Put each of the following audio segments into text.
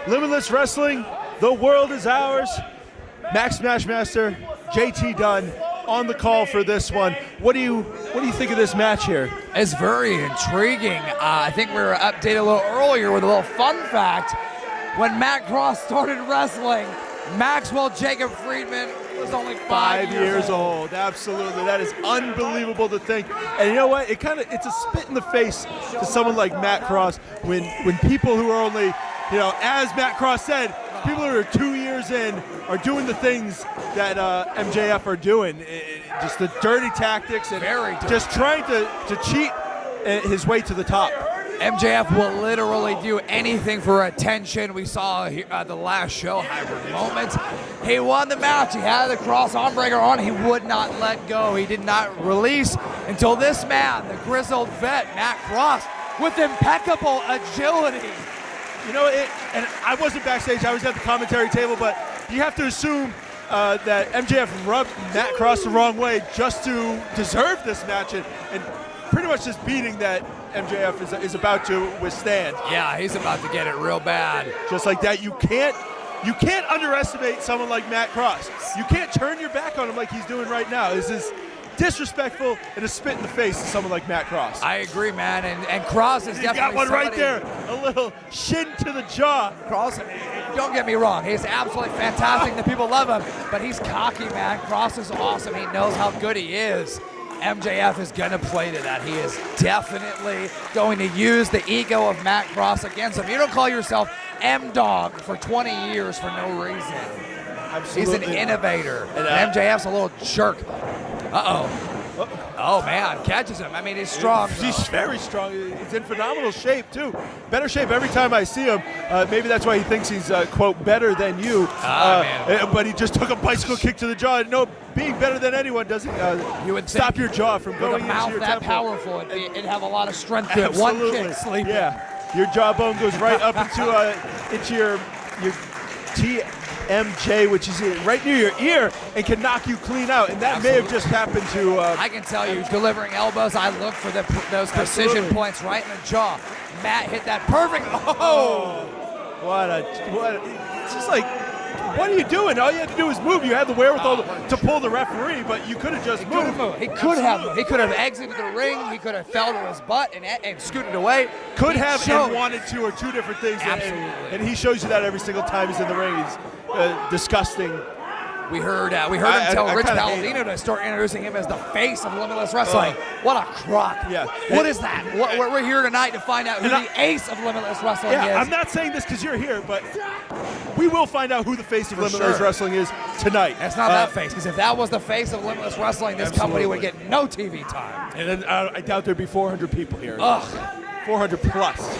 Limitless Wrestling, the world is ours. Max Smashmaster, JT Dunn on the call for this one. What do you think of this match here? It's very intriguing. I think we were updated a little earlier with a little fun fact. When Matt Cross started wrestling, Maxwell Jacob Friedman was only 5 years old. Absolutely, that is unbelievable to think. And you know what? It's a spit in the face to someone like Matt Cross when people who are only, as Matt Cross said, people who are 2 years in are doing the things that MJF are doing. Just the dirty tactics and just trying to cheat his way to the top. MJF will literally do anything for attention. We saw the last show, hybrid moments. He won the match. He had the cross arm breaker on. He would not let go. He did not release until this man, the grizzled vet, Matt Cross, with impeccable agility. And I wasn't backstage. I was at the commentary table, but you have to assume that MJF rubbed Matt Cross the wrong way just to deserve this match and pretty much this beating that MJF is about to withstand. Yeah, he's about to get it real bad. Just like that, you can't underestimate someone like Matt Cross. You can't turn your back on him like he's doing right now. This is disrespectful and a spit in the face to someone like Matt Cross. I agree, man, and Cross is definitely got one right there, a little shin to the jaw. Cross, don't get me wrong, he's absolutely fantastic. The people love him, but he's cocky, man. Cross is awesome. He knows how good he is. MJF is going to play to that. He is definitely going to use the ego of Matt Cross against him. You don't call yourself M-Dog for 20 years for no reason. Absolutely. He's an innovator. And MJF's a little jerk. Uh-oh. Oh, man, catches him. I mean, he's strong. He's very strong. He's in phenomenal shape, too. Better shape every time I see him. Maybe that's why he thinks he's, quote, better than you. Man. But he just took a bicycle kick to the jaw. No, being better than anyone doesn't you would stop your jaw from going into your temple. With a mouth that powerful, it'd have a lot of strength to it. One kick, sleeping. Yeah, your jawbone goes right up into your TMJ, which is right near your ear, and can knock you clean out. And that may have just happened to. I can tell you, delivering elbows, I look for those precision points right in the jaw. Matt hit that perfect. Oh! It's just like, what are you doing? All you had to do was move. You had the wherewithal to pull the referee, but you could have just moved. He could have. He could have exited the ring. He could have fell to his butt and scooted away. Could have and wanted to, or two different things. Absolutely. And he shows you that every single time he's in the ring. He's disgusting. We heard him tell Rich Palladino to start introducing him as the face of Limitless Wrestling. What a crock. Yeah. What is that? We're here tonight to find out who the ace of Limitless Wrestling is. I'm not saying this because you're here, but we will find out who the face of Limitless Wrestling is tonight. That's not that face, because if that was the face of Limitless Wrestling, this company would get no TV time. And then I doubt there'd be 400 people here. 400 plus.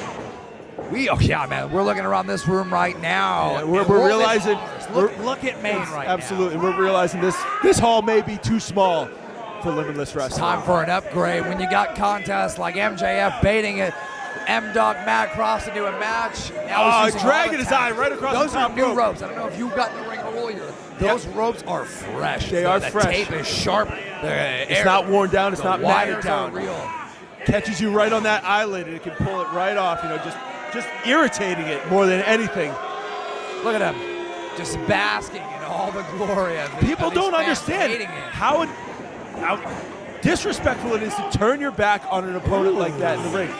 Man, we're looking around this room right now. Yeah, we're realizing. Look at Maine right absolutely, now. We're realizing this hall may be too small for Limitless Wrestling. It's time for an upgrade. When you got contests like MJF baiting it, M-Dog Matt Cross to do a match. Now he's dragging his eye right across the top rope. Those are new ropes. I don't know if you got in the ring earlier. Those ropes are fresh. They are the fresh. The tape is sharp. It's not worn down. It's not matted down. Real. Catches you right on that eyelid, and it can pull it right off. Just irritating it more than anything. Look at him, just basking in all the glory of it. People don't understand how disrespectful it is to turn your back on an opponent like that in the ring.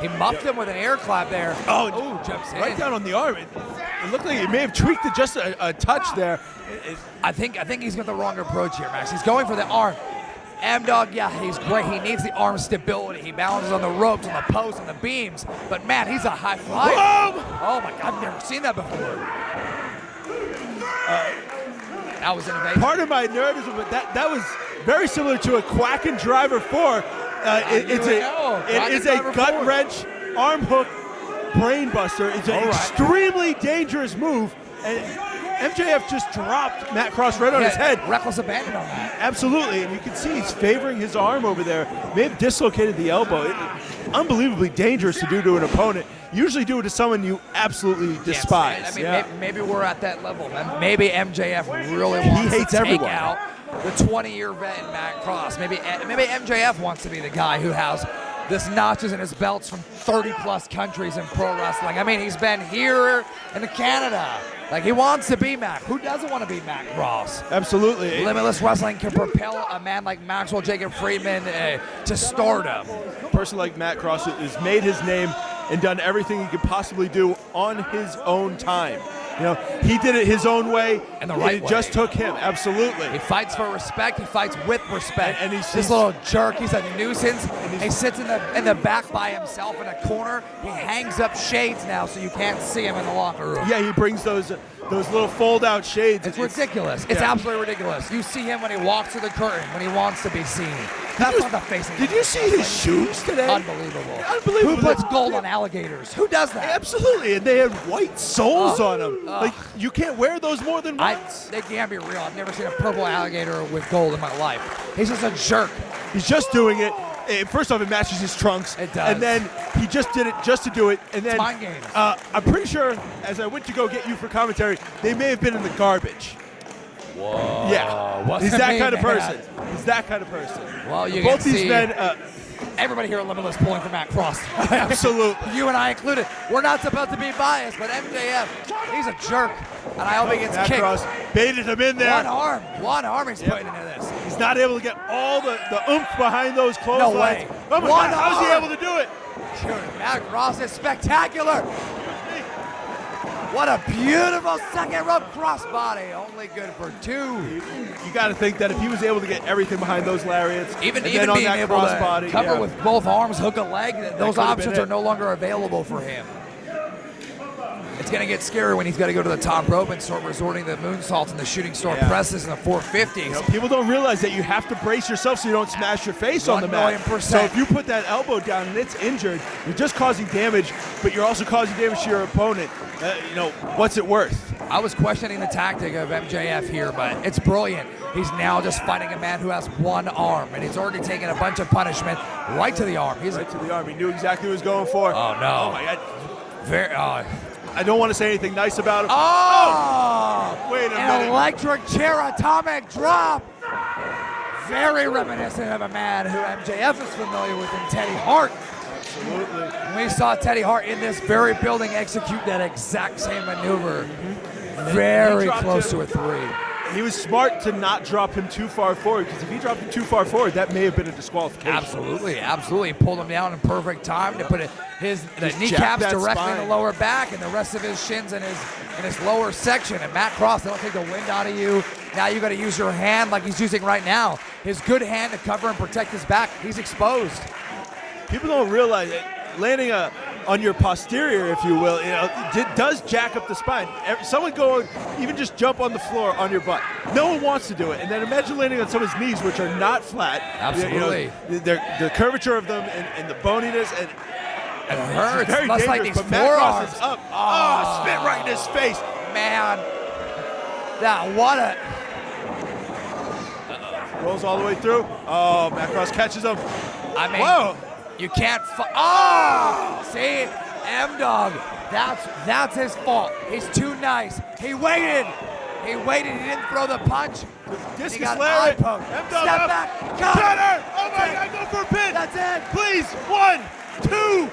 He muffed him with an air clap there. Jumps in. Right down on the arm. It looked like he may have tweaked it just a touch there. I think he's got the wrong approach here, Max. He's going for the arm. M-Dog, he's great. He needs the arm stability. He balances on the ropes, on the posts, on the beams. But, man, he's a high flyer. Oh, my God, I've never seen that before. That was innovative. Part of my nerdism, but that was very similar to a Quack and Driver 4. It is a gut wrench, arm hook, brain buster. It's an extremely dangerous move. And MJF just dropped Matt Cross right on his head. Reckless abandon on that. Absolutely, and you can see he's favoring his arm over there. May have dislocated the elbow. Unbelievably dangerous to do to an opponent. Usually do it to someone you absolutely despise. Maybe we're at that level, man. Maybe MJF really wants to take out the 20-year vet in Matt Cross. Maybe MJF wants to be the guy who has this notches in his belts from 30+ countries in pro wrestling. I mean, he's been here in Canada. Like, he wants to be Mac. Who doesn't want to be Matt Cross? Absolutely. Limitless Wrestling can propel a man like Maxwell Jacob Friedman to stardom. A person like Matt Cross has made his name and done everything he could possibly do on his own time. You know, he did it his own way, and the right way. It just took him, absolutely. He fights for respect. He fights with respect. And he's this little jerk. He's a nuisance. He sits in the back by himself in a corner. He hangs up shades now so you can't see him in the locker room. Yeah, he brings those little fold-out shades. It's ridiculous. It's absolutely ridiculous. You see him when he walks through the curtain, when he wants to be seen. That's not the face. Did you see his shoes today? Unbelievable. Unbelievable. Who puts gold on alligators? Who does that? Absolutely, and they had white soles on them. Like, you can't wear those more than once. They can't be real. I've never seen a purple alligator with gold in my life. He's just a jerk. He's just doing it. First off, it matches his trunks. It does. And then he just did it just to do it. And then it's mind games. I'm pretty sure, as I went to go get you for commentary, they may have been in the garbage. Whoa. Yeah. He's that kind of person. He's that kind of person. Well, you both can these see men. Everybody here at Limitless pulling for Matt Cross. Absolutely. You and I included. We're not supposed to be biased, but MJF, he's a jerk. And I hope he gets Matt kicked. Cross baited him in there. One arm he's putting into this. He's not able to get all the oomph behind those clotheslines. No way. Oh my God, how is he able to do it? Dude, Matt Cross is spectacular. What a beautiful second rope crossbody. Only good for 2. You got to think that if he was able to get everything behind those lariats, even then on being that able crossbody, to cover with both arms, hook a leg, those options are it. no longer available for him. It's going to get scary when he's got to go to the top rope and start resorting to the moonsaults and the shooting star presses and the 450s. You know, people don't realize that you have to brace yourself so you don't smash your face on the mat. 1,000,000%. So if you put that elbow down and it's injured, you're just causing damage, but you're also causing damage to your opponent. What's it worth? I was questioning the tactic of MJF here, but it's brilliant. He's now just fighting a man who has one arm, and he's already taken a bunch of punishment right to the arm. Right to the arm. He knew exactly what he was going for. Oh, no. Oh, my God. I don't want to say anything nice about him. Oh! Wait a minute. An electric chair atomic drop. Very reminiscent of a man who MJF is familiar with in Teddy Hart. Absolutely. We saw Teddy Hart in this very building execute that exact same maneuver. Very close to a 3. He was smart to not drop him too far forward, because if he dropped him too far forward, that may have been a disqualification. Absolutely. He pulled him down in perfect time to put the kneecaps directly in the lower back and the rest of his shins in his lower section. And Matt Cross, they don't take the wind out of you. Now you got to use your hand like he's using right now. His good hand to cover and protect his back. He's exposed. People don't realize it. Landing on your posterior, if you will, does jack up the spine. Someone even just jump on the floor on your butt. No one wants to do it. And then imagine landing on someone's knees, which are not flat. Absolutely. The curvature of them and the boniness, and it hurts. Very Much dangerous, like these but Matt Cross forearms. is up. Spit right in his face. Man, what a... Rolls all the way through. Oh, Matt Cross catches him. I mean, whoa. You can't. See, M-Dog. That's his fault. He's too nice. He waited. He didn't throw the punch. Discus he got lariat. eye poke. M-Dog Step up. back. Cutter. Oh my God, go for a pin. That's it. Please. 1, 2.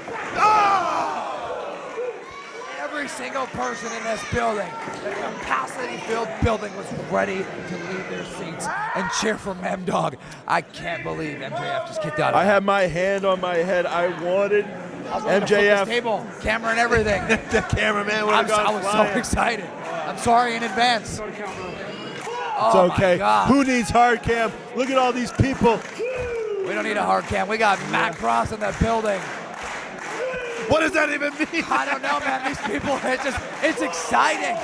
Every single person in this building, the capacity-filled building, was ready to leave their seats and cheer for M-Dog. I can't believe MJF just kicked out of it. I had my hand on my head. I wanted MJF. Table, camera and everything. The cameraman would have gone I was flying. so excited. I'm sorry in advance. It's okay. My God. Who needs hard cam? Look at all these people. We don't need a hard cam. We got Matt Cross in the building. What does that even mean? I don't know, man. These people, it's exciting.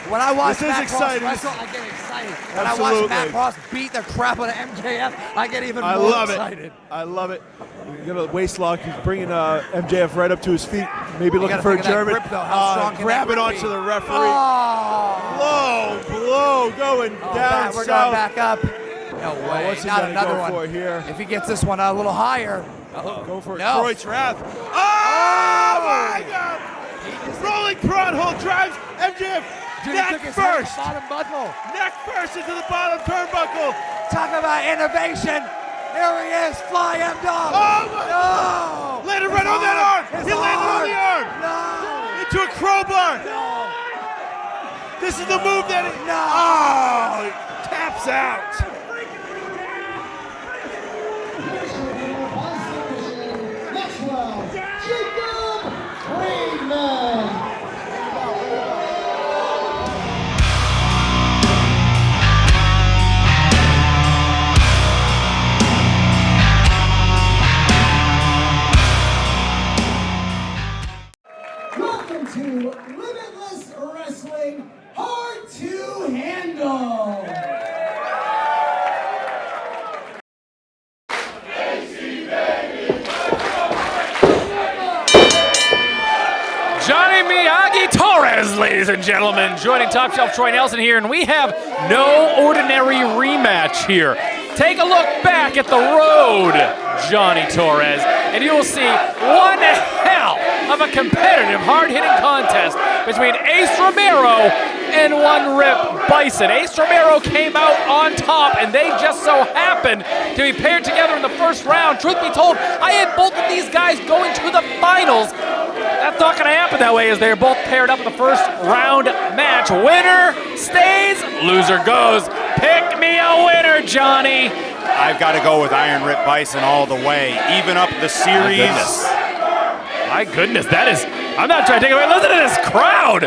When I watch Matt Cross wrestle, I get excited. When I watch Matt Cross beat the crap out of MJF, I get even more excited. I love it. You're going to waist lock. He's bringing MJF right up to his feet. Maybe looking for a German. Grip, though. How strong can grab that it grip onto be? the referee. Oh. Low blow going down We're south. going back up. No way. What's he Not gonna another go one. for here? If he gets this one a little higher. Go for it. No. Troy Trath. Oh my God! Rolling prawn hold drives MJF. Dude, Neck he took his first. bottom buckle. Neck first into the bottom turnbuckle. Talk about innovation. Here he is, fly M-Dog. Oh, my. No! Landed right on that arm. He landed on the arm. No! Into a crowbar. No! This is the move that he, No! Oh, he taps out. Welcome to Limitless Wrestling, hard to handle. Johnny Miyagi Torres, ladies and gentlemen, joining Top Shelf Troy Nelson here, and we have no ordinary rematch here. Take a look back at the road, Johnny Torres, and you will see one hell of a competitive, hard-hitting contest between Ace Romero and one Rip Bison. Ace Romero came out on top, and they just so happened to be paired together in the first round. Truth be told, I had both of these guys going to the finals. That's not going to happen that way, as they're both paired up in the first round match. Winner stays, loser goes. Pick me a winner, Johnny. I've got to go with Iron Rip Bison all the way. Even up the series. My goodness, that is, I'm not trying to take it away. Listen to this crowd.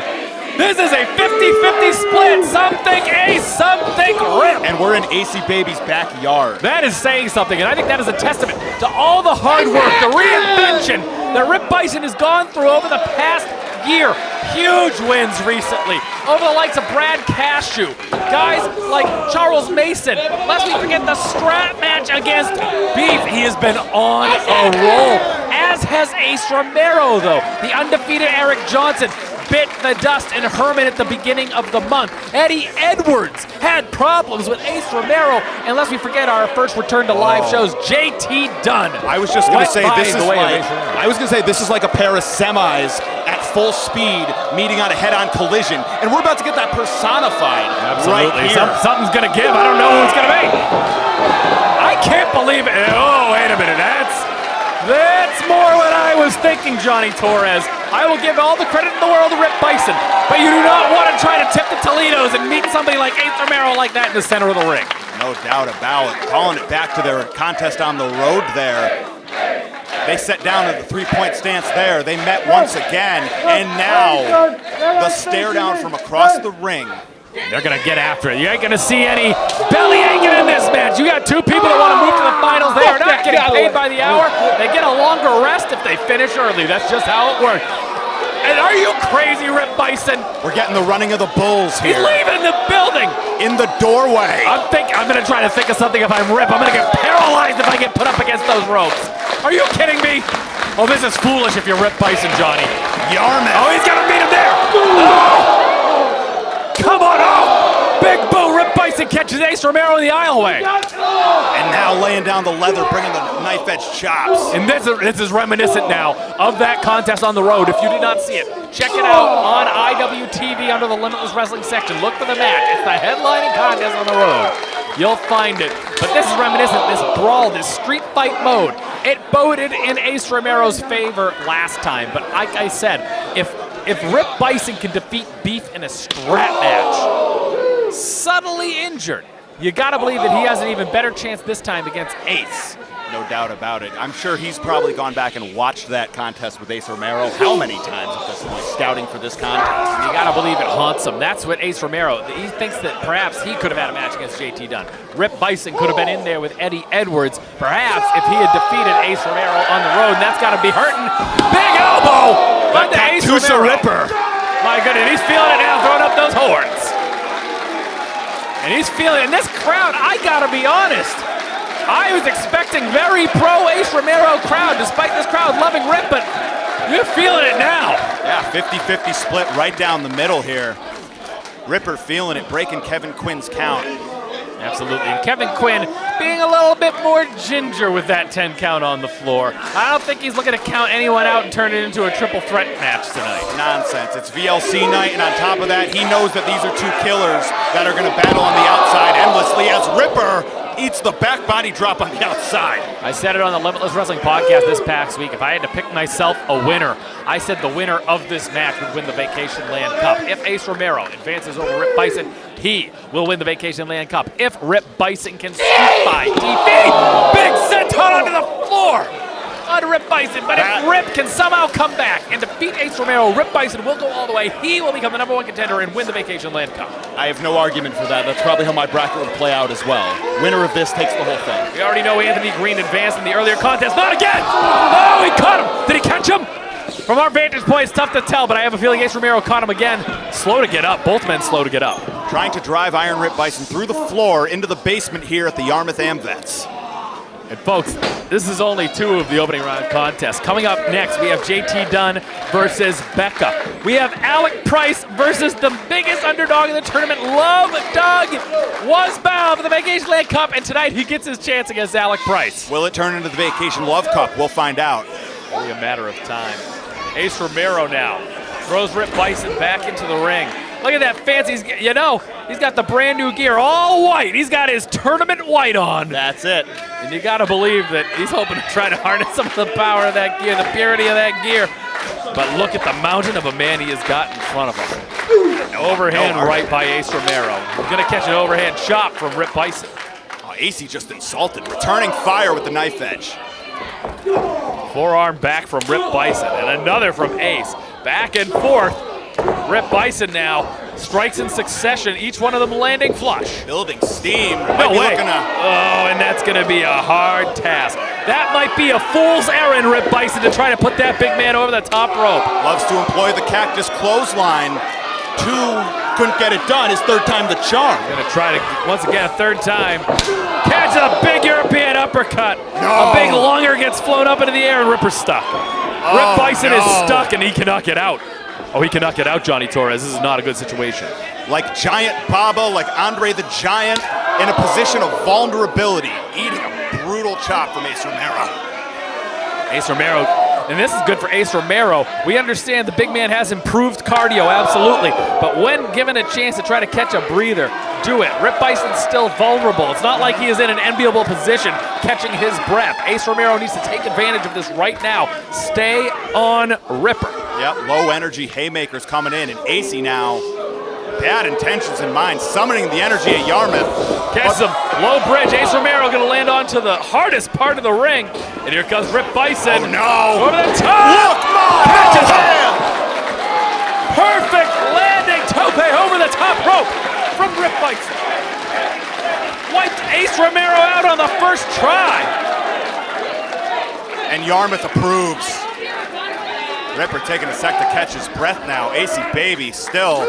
This is a 50-50 split. Some think Ace, some think Rip. And we're in AC Baby's backyard. That is saying something, and I think that is a testament to all the hard work, the reinvention that Rip Bison has gone through over the past year. Huge wins recently over the likes of Brad Cashew, guys like Charles Mason. Lest we forget the strap match against Beef. He has been on a roll, as has Ace Romero, though. The undefeated Eric Johnson bit the dust in Herman at the beginning of the month. Eddie Edwards had problems with Ace Romero, and lest we forget our first return to live shows, JT Dunn. I was just going to say this is way of like Ace Romero. I was going to say this is like a pair of semis at full speed meeting on a head-on collision, and we're about to get that personified right here. Something's gonna give. I don't know who it's gonna be. I can't believe it. Oh, wait a minute. That's more what I was thinking, Johnny Torres. I will give all the credit in the world to Rip Bison, but you do not want to try to tip the Toledos and meet somebody like Ace Romero like that in the center of the ring. No doubt about it. Calling it back to their contest on the road there. They sat down at the three-point stance there. They met once again, and now the stare down from across the ring. They're going to get after it. You ain't going to see any belly aching in this match. You got two people that want to move to the finals. They are not getting paid by the hour. They get a longer rest if they finish early. That's just how it works. And are you crazy, Rip Bison? We're getting the running of the bulls here. He's leaving the building. In the doorway. I'm going to try to think of something if I'm Rip. I'm going to get paralyzed if I get put up against those ropes. Are you kidding me? Oh, this is foolish if you're Rip Bison, Johnny. Yarmouth. Oh, he's going to meet him there. Oh! Come on, oh! Big boo, Rip Bison catches Ace Romero in the aisleway. And now laying down the leather, bringing the knife-edge chops. And this is reminiscent now of that contest on the road. If you did not see it, check it out on IWTV under the Limitless Wrestling section. Look for the match. It's the headlining contest on the road. You'll find it. But this is reminiscent, this brawl, this street fight mode. It boded in Ace Romero's favor last time. But like I said, if Rip Bison can defeat Beef in a strap match, subtly injured, you gotta believe that he has an even better chance this time against Ace. No doubt about it. I'm sure he's probably gone back and watched that contest with Ace Romero how many times at this point, scouting for this contest. You gotta believe it haunts him. That's what Ace Romero, he thinks that perhaps he could have had a match against JT Dunn. Rip Bison could have been in there with Eddie Edwards, perhaps if he had defeated Ace Romero on the road, and that's gotta be hurting. Big elbow! But the Ace Romero. Ripper. My goodness, he's feeling it now, throwing up those horns. And he's feeling it. And this crowd, I gotta be honest, I was expecting very pro Ace Romero crowd, despite this crowd loving Rip, but you're feeling it now. Yeah, 50-50 split right down the middle here. Ripper feeling it, breaking Kevin Quinn's count. Absolutely, and Kevin Quinn being a little bit more ginger with that 10 count on the floor. I don't think he's looking to count anyone out and turn it into a triple threat match tonight. Nonsense, it's VLC night, and on top of that, he knows that these are two killers that are gonna battle on the outside endlessly as Ripper eats the back body drop on the outside. I said it on the Limitless Wrestling podcast this past week. If I had to pick myself a winner, I said the winner of this match would win the Vacation Land Cup. If Ace Romero advances over Rip Bison, he will win the Vacation Land Cup. If Rip Bison can scoop by defeat, big senton onto the floor on Rip Bison. But if Rip can somehow come back and defeat Ace Romero, Rip Bison will go all the way. He will become the #1 contender and win the Vacation Land Cup. I have no argument for that. That's probably how my bracket would play out as well. Winner of this takes the whole thing. We already know Anthony Green advanced in the earlier contest. Not again! Oh, he caught him! Did he catch him? From our vantage point, it's tough to tell, but I have a feeling Ace Romero caught him again. Slow to get up. Both men slow to get up. Trying to drive Iron Rip Bison through the floor into the basement here at the Yarmouth AmVets. And folks, this is only 2 of the opening round contests. Coming up next, we have JT Dunn versus Becca. We have Alec Price versus the biggest underdog in the tournament, Love Doug, was bound for the Vacation Land Cup, and tonight he gets his chance against Alec Price. Will it turn into the Vacation Love Cup? We'll find out. Only a matter of time. Ace Romero now throws Rip Bison back into the ring. Look at that fancy, he's got the brand new gear, all white. He's got his tournament white on. That's it. And you gotta believe that he's hoping to try to harness some of the power of that gear, the purity of that gear. But look at the mountain of a man he has got in front of him. An overhand right by Ace Romero. He's gonna catch an overhand chop from Rip Bison. Oh, AC just insulted, returning fire with the knife edge. Forearm back from Rip Bison, and another from Ace. Back and forth. Rip Bison now strikes in succession, each one of them landing flush. Building steam. No way. Oh, and that's going to be a hard task. That might be a fool's errand, Rip Bison, to try to put that big man over the top rope. Loves to employ the cactus clothesline. 2, couldn't get it done. His 3rd time the charm. Going to try to, once again, a 3rd time. Catch a big European uppercut. No. A big lunger gets flown up into the air, and Ripper's stuck. Rip Bison is stuck, and he cannot get out. Oh, he cannot get out, Johnny Torres. This is not a good situation. Like Giant Baba, like Andre the Giant, in a position of vulnerability, eating a brutal chop from Ace Romero. Ace Romero, and this is good for Ace Romero. We understand the big man has improved cardio, absolutely. But when given a chance to try to catch a breather, do it. Rip Bison's still vulnerable. It's not like he is in an enviable position catching his breath. Ace Romero needs to take advantage of this right now. Stay on Ripper. Yep, low energy haymakers coming in, and AC now, bad intentions in mind, summoning the energy of Yarmouth. Gets him, low bridge. Ace Romero gonna land onto the hardest part of the ring. And here comes Rip Bison. Oh no! Over the top! Look, Mom! Catches him! Perfect landing tope over the top rope from Rip Bison. Wiped Ace Romero out on the first try. And Yarmouth approves. Ripper taking a sec to catch his breath now. AC Baby still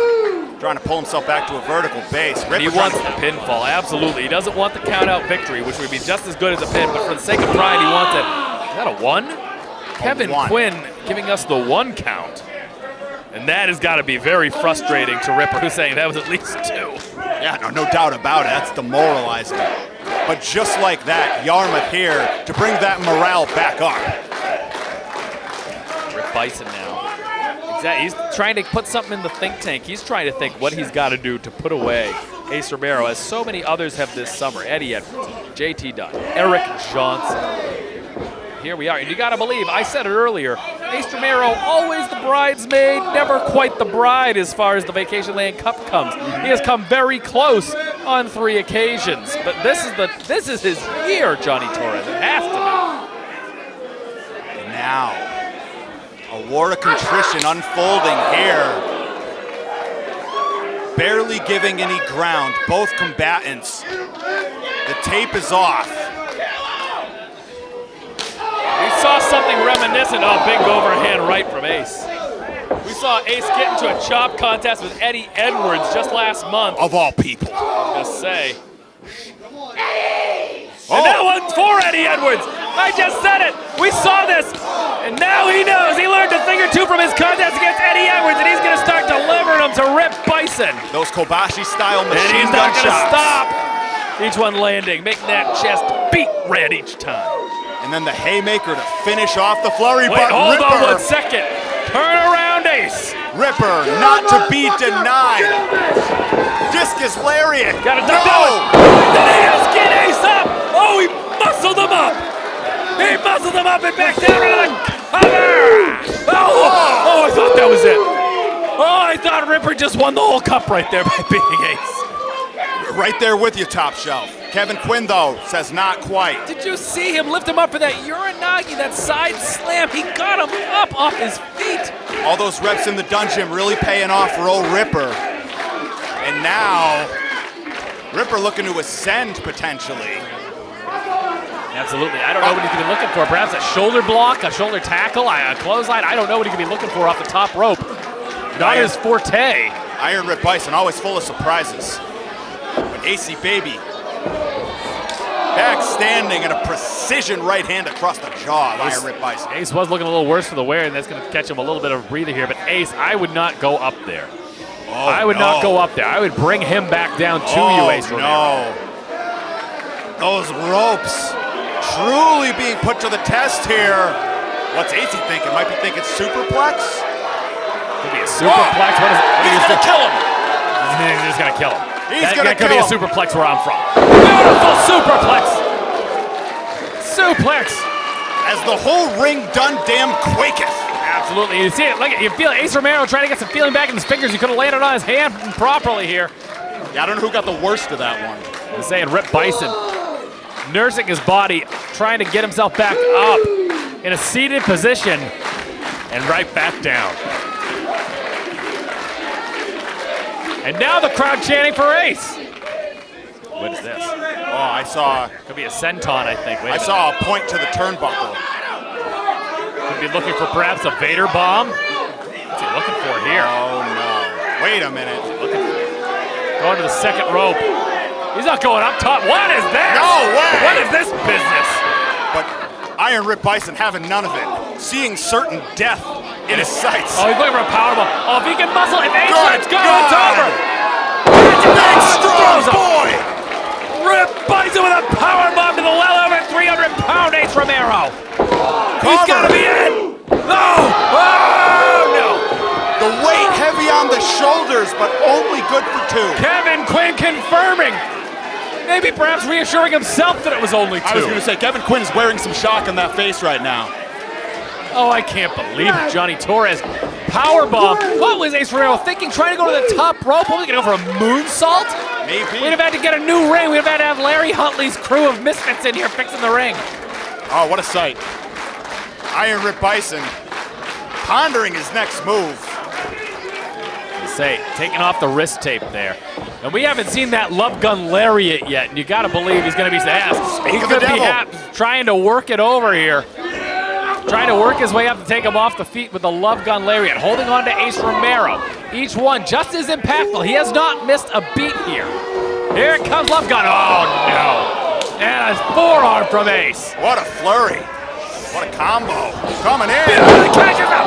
trying to pull himself back to a vertical base. And he wants the pinfall, absolutely. He doesn't want the count-out victory, which would be just as good as a pin, but for the sake of pride, he wants it. Is that a 1? Kevin Quinn giving us the 1 count. And that has got to be very frustrating to Ripper, who's saying that was at least 2. Yeah, no doubt about it. That's demoralizing. But just like that, Yarmouth here to bring that morale back up. Rip Bison now. Exactly. He's trying to put something in the think tank. He's trying to think what he's got to do to put away Ace Romero, as so many others have this summer. Eddie Edwards, JT Dunn, Eric Johnson. Here we are. And you got to believe, I said it earlier, Ace Romero, always the bridesmaid, never quite the bride as far as the Vacation Land Cup comes. He has come very close on 3 occasions. But this is his year, Johnny Torres. It has to be. Now, a war of contrition unfolding here. Barely giving any ground, both combatants. The tape is off. We saw something reminiscent of big overhand right from Ace. We saw Ace get into a chop contest with Eddie Edwards just last month. Of all people. I was gonna say. And that one's for Eddie Edwards. I just said it. We saw this. And now he knows. He learned a thing or two from his contest against Eddie Edwards, and he's going to start delivering them to Rip Bison. Those Kobashi-style And machine he's gun not going to shots. stop. Each one landing, making that chest beat red each time. And then the haymaker to finish off the flurry. Wait, But hold on Ripper, 1 second. Turn around, Ace. Ripper, not to be denied. Discus lariat. Got to duck No! that one. Then he has get Ace up. up and back down into the cover. Oh, I thought that was it. Oh, I thought Ripper just won the whole cup right there by beating Ace. Right there with you, Top Shelf. Kevin Quinn, though, says not quite. Did you see him lift him up for that Uranagi, that side slam? He got him up off his feet. All those reps in the dungeon really paying off for old Ripper. And now, Ripper looking to ascend potentially. Absolutely. I don't know what he could be looking for. Perhaps a shoulder block, a shoulder tackle, a clothesline. I don't know what he could be looking for off the top rope. Not his forte. Iron Rip Bison, always full of surprises. But AC Baby, back standing and a precision right hand across the jaw of Iron Rip Bison. Ace was looking a little worse for the wear, and that's going to catch him a little bit of a breather here. But Ace, I would not go up there. Oh, I would not go up there. I would bring him back down to you, Ace Romero. No. Those ropes truly being put to the test here. What's AC thinking? Might be thinking superplex? Could be a superplex. What is it? He's going to kill him. He's just going to kill him. That could be a superplex where I'm from. Beautiful superplex. Suplex. As the whole ring done damn quaketh. Absolutely. You see it. Look, you feel Ace Romero trying to get some feeling back in his fingers. He could have landed on his hand properly here. Yeah, I don't know who got the worst of that one. I'm saying Rip Bison nursing his body, trying to get himself back up in a seated position and right back down. And now the crowd chanting for Ace. What is this? Oh, I saw. Could be a senton, I think. I saw a point to the turnbuckle. Could be looking for perhaps a Vader bomb. What's he looking for here? Oh no! Wait a minute. Going to the second rope. He's not going up top. What is this? No way! What is this business? But Iron Rip Bison having none of it, seeing certain death in his sights. Oh, he's looking for a powerbomb. Oh, if he can muscle, if Ace Good lets go, God. it's over. Big strong boy! Rip Bison with a powerbomb to the well over 300-pound Ace Romero. He's got to be in. No! Oh, no! The weight heavy on the shoulders, but only good for two. Kevin Quinn confirming. Maybe perhaps reassuring himself that it was only two. I was going to say, Kevin Quinn is wearing some shock on that face right now. Oh, I can't believe it, Johnny Torres. Powerbomb. What was Ace Romero thinking? Trying to go to the top rope? What was he going to go for a moonsault? Maybe. We'd have had to get a new ring. We'd have had to have Larry Huntley's crew of misfits in here fixing the ring. Oh, what a sight. Iron Rip Bison pondering his next move. Say, taking off the wrist tape there. And we haven't seen that love gun lariat yet, and you gotta believe he's gonna be ass. He's gonna be trying to work it over here. Trying to work his way up to take him off the feet with the love gun lariat, holding on to Ace Romero. Each one just as impactful. He has not missed a beat here. Here it comes love gun. Oh no. And a forearm from Ace. What a flurry. What a combo. Coming in. He catches him.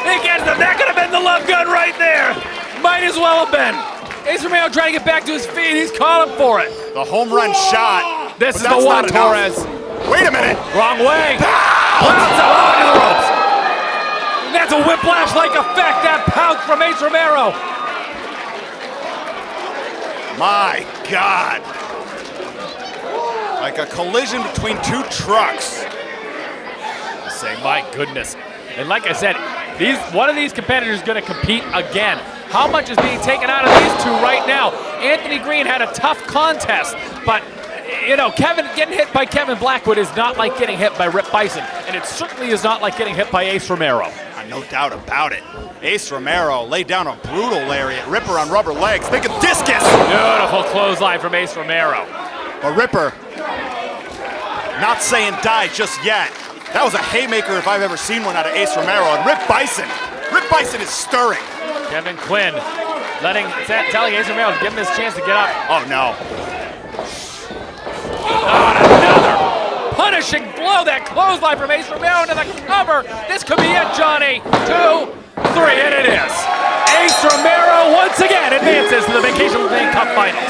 He gets him. That could have been the love gun right there. Might as well have been. Ace Romero trying to get back to his feet. He's calling for it. The home run shot. This is the one, Torres. Wait a minute. Wrong way. Pounce him onto the ropes. And that's a whiplash-like effect. That pounce from Ace Romero. My God. Like a collision between two trucks. I say, my goodness. And like I said, one of these competitors is going to compete again. How much is being taken out of these two right now? Anthony Green had a tough contest, but you know, getting hit by Kevin Blackwood is not like getting hit by Rip Bison, and it certainly is not like getting hit by Ace Romero. No doubt about it. Ace Romero laid down a brutal lariat. Ripper on rubber legs, thinking discus. Beautiful clothesline from Ace Romero. But Ripper not saying die just yet. That was a haymaker if I've ever seen one out of Ace Romero. And Rip Bison is stirring. Kevin Quinn telling Ace Romero to give him his chance to get up. Oh no. Oh, another punishing blow. That clothesline from Ace Romero into the cover. This could be it, Johnny. 2, 3, and it is. Ace Romero once again advances to the Vacation Lane Cup Finals.